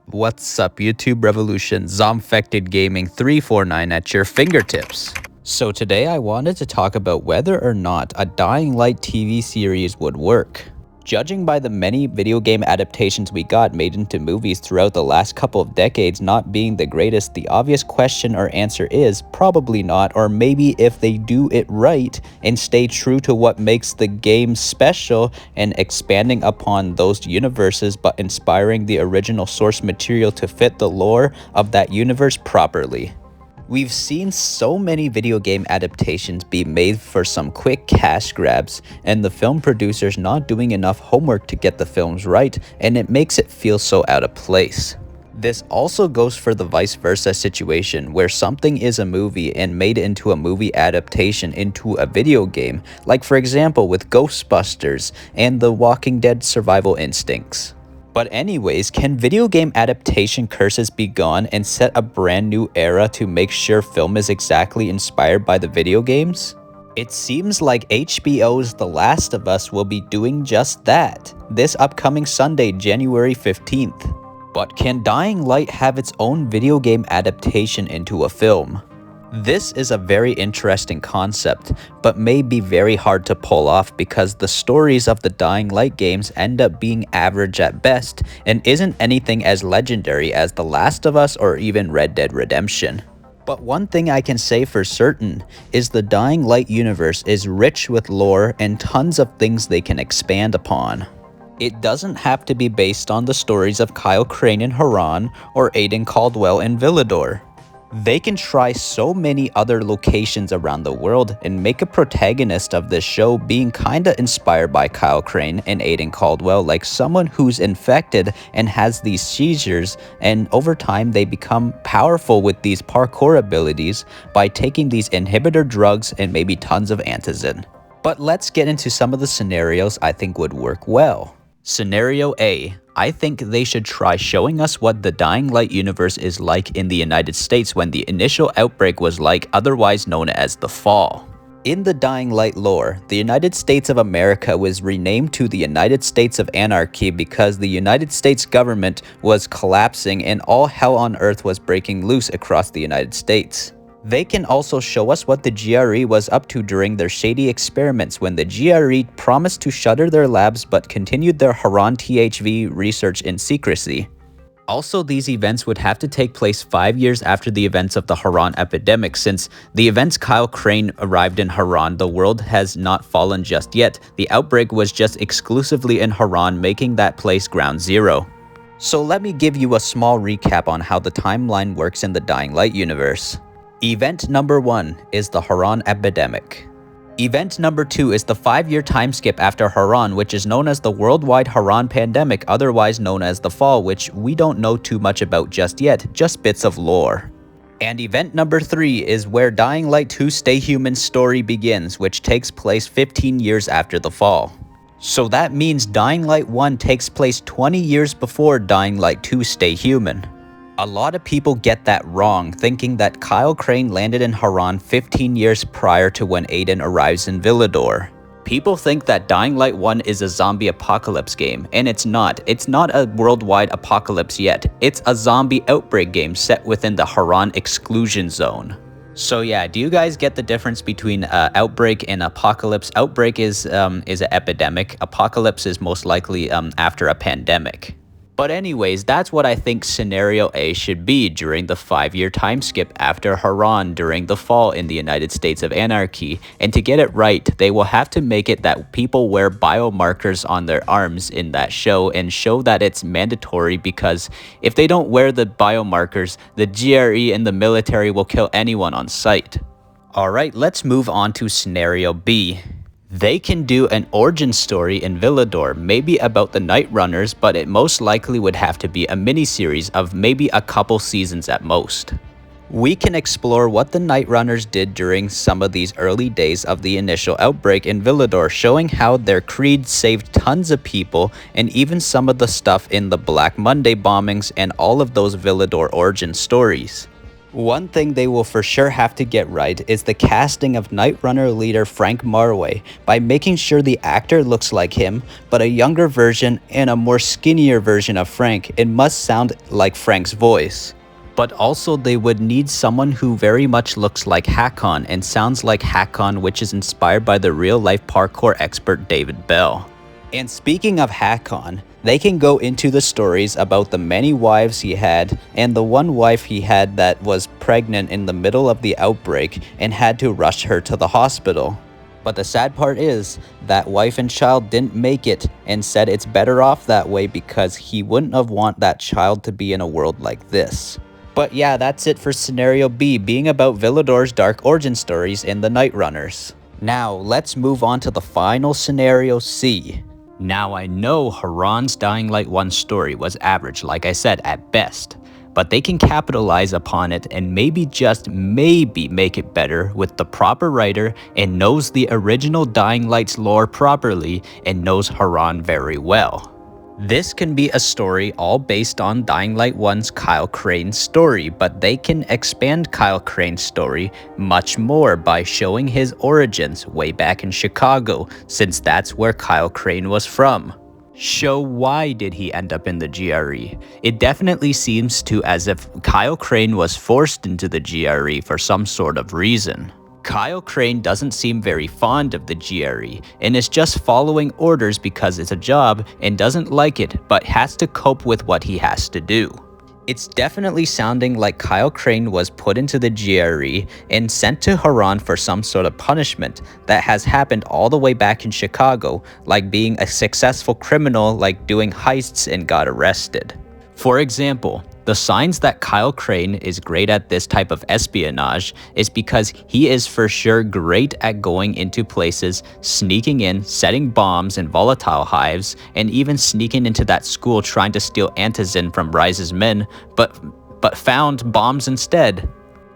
What's up, YouTube Revolution? ZombfectedGaming 349 at your fingertips. So today I wanted to talk about whether or not a Dying Light TV series would work. Judging by the many video game adaptations we got made into movies throughout the last couple of decades not being the greatest, the obvious question or answer is probably not, or maybe if they do it right and stay true to what makes the game special and expanding upon those universes but inspiring the original source material to fit the lore of that universe properly. We've seen so many video game adaptations be made for some quick cash grabs, and the film producers not doing enough homework to get the films right, and it makes it feel so out of place. This also goes for the vice versa situation, where something is a movie and made into a movie adaptation into a video game, like for example with Ghostbusters and The Walking Dead Survival Instincts. But anyways, can video game adaptation curses be gone and set a brand new era to make sure film is exactly inspired by the video games? It seems like HBO's The Last of Us will be doing just that, this upcoming Sunday, January 15th. But can Dying Light have its own video game adaptation into a film? This is a very interesting concept, but may be very hard to pull off because the stories of the Dying Light games end up being average at best and isn't anything as legendary as The Last of Us or even Red Dead Redemption. But one thing I can say for certain is the Dying Light universe is rich with lore and tons of things they can expand upon. It doesn't have to be based on the stories of Kyle Crane in Harran or Aiden Caldwell in Villedor. They can try so many other locations around the world and make a protagonist of this show being kinda inspired by Kyle Crane and Aiden Caldwell, like someone who's infected and has these seizures, and over time they become powerful with these parkour abilities by taking these inhibitor drugs and maybe tons of antizin. But let's get into some of the scenarios I think would work well. Scenario A. I think they should try showing us what the Dying Light universe is like in the United States when the initial outbreak was like, otherwise known as the Fall. In the Dying Light lore, the United States of America was renamed to the United States of Anarchy because the United States government was collapsing and all hell on earth was breaking loose across the United States. They can also show us what the GRE was up to during their shady experiments when the GRE promised to shutter their labs but continued their Harran THV research in secrecy. Also, these events would have to take place 5 years after the events of the Harran epidemic. Since the events Kyle Crane arrived in Harran, the world has not fallen just yet. The outbreak was just exclusively in Harran, making that place ground zero. So let me give you a small recap on how the timeline works in the Dying Light universe. Event number 1 is the Harran epidemic. Event number 2 is the 5-year time skip after Harran, which is known as the worldwide Harran pandemic, otherwise known as the Fall, which we don't know too much about just yet, just bits of lore. And event number 3 is where Dying Light 2 Stay Human's story begins, which takes place 15 years after the Fall. So that means Dying Light 1 takes place 20 years before Dying Light 2 Stay Human. A lot of people get that wrong, thinking that Kyle Crane landed in Harran 15 years prior to when Aiden arrives in Villedor. People think that Dying Light 1 is a zombie apocalypse game, and it's not. It's not a worldwide apocalypse yet. It's a zombie outbreak game set within the Harran exclusion zone. So yeah, do you guys get the difference between outbreak and apocalypse? Outbreak is an epidemic. Apocalypse is most likely after a pandemic. But anyways, that's what I think scenario A should be during the 5-year time skip after Harran during the Fall in the United States of Anarchy. And to get it right, they will have to make it that people wear biomarkers on their arms in that show and show that it's mandatory, because if they don't wear the biomarkers, the GRE and the military will kill anyone on sight. Alright, let's move on to scenario B. They can do an origin story in Villedor, maybe about the Nightrunners, but it most likely would have to be a miniseries of maybe a couple seasons at most. We can explore what the Nightrunners did during some of these early days of the initial outbreak in Villedor, showing how their creed saved tons of people, and even some of the stuff in the Black Monday bombings and all of those Villedor origin stories. One thing they will for sure have to get right is the casting of Nightrunner leader Frank Marway by making sure the actor looks like him, but a younger version and a more skinnier version of Frank. It must sound like Frank's voice. But also they would need someone who very much looks like Harran and sounds like Harran, which is inspired by the real-life parkour expert David Bell. And speaking of Harran, they can go into the stories about the many wives he had and the one wife he had that was pregnant in the middle of the outbreak and had to rush her to the hospital. But the sad part is, that wife and child didn't make it and said it's better off that way because he wouldn't have want that child to be in a world like this. But yeah, that's it for Scenario B, being about Villedor's dark origin stories in the Nightrunners. Now, let's move on to the final Scenario C. Now, I know Harran's Dying Light 1 story was average, like I said, at best. But they can capitalize upon it and maybe just maybe make it better with the proper writer and knows the original Dying Light's lore properly and knows Harran very well. This can be a story all based on Dying Light 1's Kyle Crane's story, but they can expand Kyle Crane's story much more by showing his origins way back in Chicago, since that's where Kyle Crane was from. Show why did he end up in the GRE. It definitely seems to as if Kyle Crane was forced into the GRE for some sort of reason. Kyle Crane doesn't seem very fond of the GRE and is just following orders because it's a job and doesn't like it but has to cope with what he has to do. It's definitely sounding like Kyle Crane was put into the GRE and sent to Harran for some sort of punishment that has happened all the way back in Chicago, like being a successful criminal, like doing heists and got arrested. For example, the signs that Kyle Crane is great at this type of espionage is because he is for sure great at going into places, sneaking in, setting bombs in volatile hives, and even sneaking into that school trying to steal antizin from Rise's men, but found bombs instead.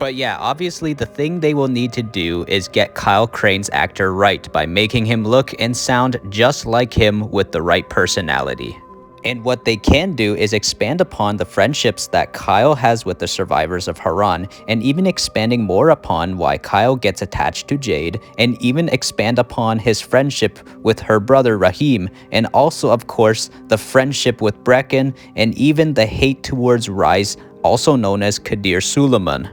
But yeah, obviously the thing they will need to do is get Kyle Crane's actor right by making him look and sound just like him with the right personality. And what they can do is expand upon the friendships that Kyle has with the survivors of Harran, and even expanding more upon why Kyle gets attached to Jade, and even expand upon his friendship with her brother Rahim, and also of course the friendship with Brecken, and even the hate towards Rise, also known as Kadir Suleiman.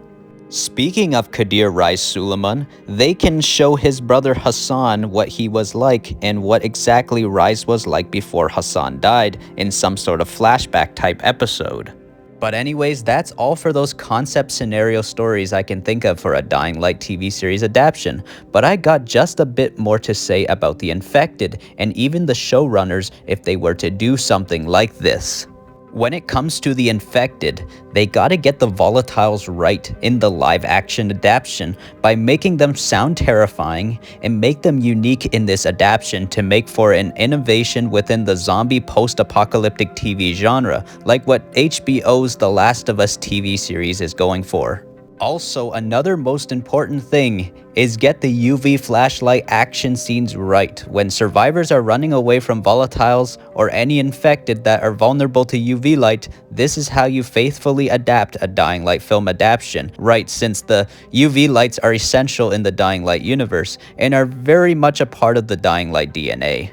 Speaking of Kadir Rise Suleiman, they can show his brother Hassan what he was like and what exactly Rise was like before Hassan died in some sort of flashback type episode. But anyways, that's all for those concept scenario stories I can think of for a Dying Light TV series adaptation, but I got just a bit more to say about the Infected and even the showrunners if they were to do something like this. When it comes to the Infected, they gotta get the volatiles right in the live-action adaptation by making them sound terrifying and make them unique in this adaptation to make for an innovation within the zombie post-apocalyptic TV genre, like what HBO's The Last of Us TV series is going for. Also, another most important thing is get the UV flashlight action scenes right. When survivors are running away from volatiles or any infected that are vulnerable to UV light, this is how you faithfully adapt a Dying Light film adaptation, right, since the UV lights are essential in the Dying Light universe and are very much a part of the Dying Light DNA.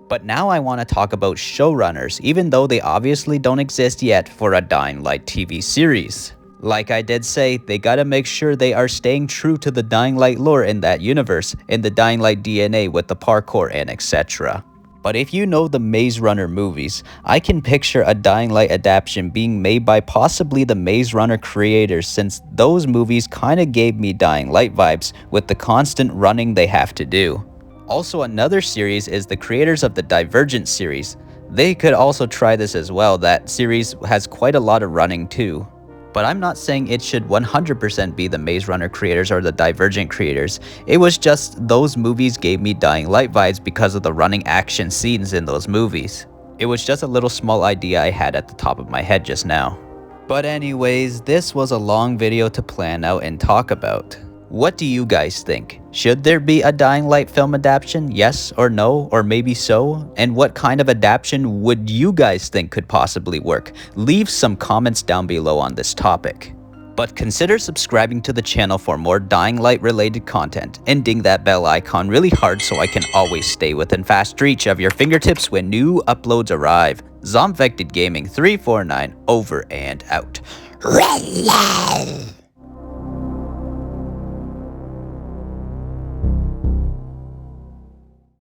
But now I want to talk about showrunners, even though they obviously don't exist yet for a Dying Light TV series. Like I did say, they gotta make sure they are staying true to the Dying Light lore in that universe, in the Dying Light DNA with the parkour and etc. But if you know the Maze Runner movies, I can picture a Dying Light adaptation being made by possibly the Maze Runner creators, since those movies kinda gave me Dying Light vibes with the constant running they have to do. Also, another series is the creators of the Divergent series. They could also try this as well. That series has quite a lot of running too. But I'm not saying it should 100% be the Maze Runner creators or the Divergent creators. It was just those movies gave me Dying Light vibes because of the running action scenes in those movies. It was just a little small idea I had at the top of my head just now. But anyways, this was a long video to plan out and talk about. What do you guys think? Should there be a Dying Light film adaptation? Yes or no, or maybe so? And what kind of adaptation would you guys think could possibly work? Leave some comments down below on this topic. But consider subscribing to the channel for more Dying Light related content, and ding that bell icon really hard so I can always stay within fast reach of your fingertips when new uploads arrive. ZombfectedGaming 349 over and out.